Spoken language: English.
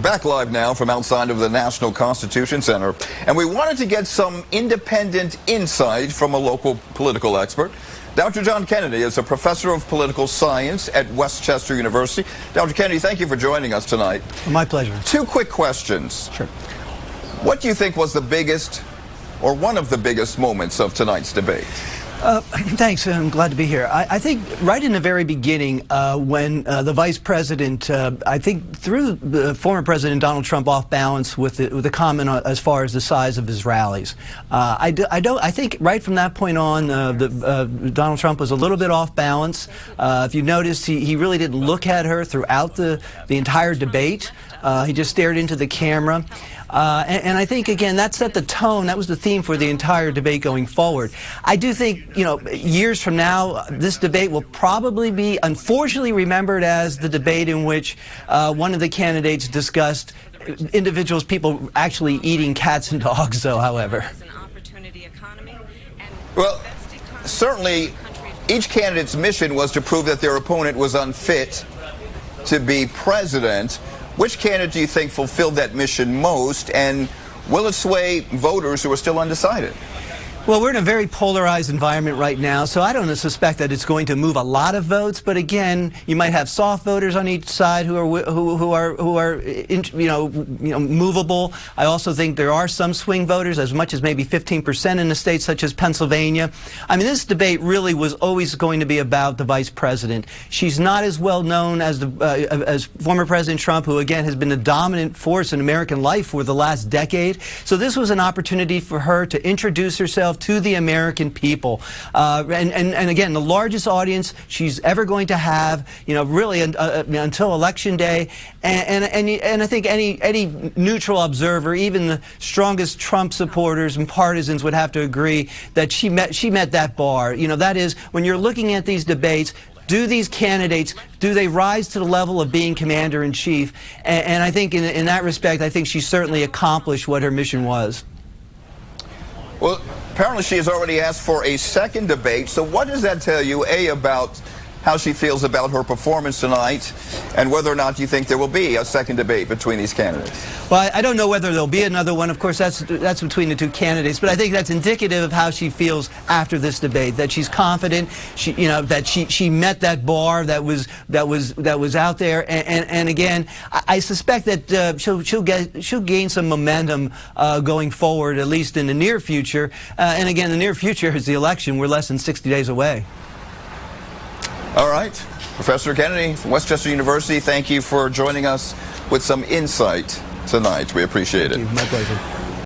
Back live now from outside of the National Constitution Center. And we wanted to get some independent insight from a local political expert. Dr. John Kennedy is a professor of political science at West Chester University. Dr. Kennedy, thank you for joining us tonight. My pleasure. Two quick questions. Sure. What do you think was the biggest or one of the biggest moments of tonight's debate? Thanks. I'm glad to be here. I think right in the very beginning, when the vice president, I think threw the former President Donald Trump off balance with the comment as far as the size of his rallies. I think right from that point on, Donald Trump was a little bit off balance. If you noticed, he really didn't look at her throughout the entire debate. He just stared into the camera. And I think, again, that set the tone. That was the theme for the entire debate going forward. I do think, years from now, this debate will probably be, unfortunately, remembered as the debate in which one of the candidates discussed people actually eating cats and dogs, though, however. Well, certainly, each candidate's mission was to prove that their opponent was unfit to be president. Which candidate do you think fulfilled that mission most, and will it sway voters who are still undecided? Well, we're in a very polarized environment right now, so I don't suspect that it's going to move a lot of votes. But again, you might have soft voters on each side who are movable. I also think there are some swing voters, as much as maybe 15% in a state such as Pennsylvania. I mean, this debate really was always going to be about the vice president. She's not as well known as as former President Trump, who again has been the dominant force in American life for the last decade. So this was an opportunity for her to introduce herself to the American people, and again, the largest audience she's ever going to have, really until Election Day, and I think any neutral observer, even the strongest Trump supporters and partisans, would have to agree that she met that bar. That is, when you're looking at these debates, do these candidates, do they rise to the level of being commander-in-chief? And I think in that respect, I think she certainly accomplished what her mission was. Well, apparently she has already asked for a second debate. So what does that tell you, A, about how she feels about her performance tonight, and whether or not you think there will be a second debate between these candidates? Well, I don't know whether there'll be another one. Of course, that's between the two candidates. But I think that's indicative of how she feels after this debate. That she's confident. That she met that bar that was out there. And again, I suspect that she'll gain some momentum going forward, at least in the near future. And again, the near future is the election. We're less than 60 days away. All right. Professor Kennedy from West Chester University, thank you for joining us with some insight tonight. We appreciate it. Thank you. My pleasure.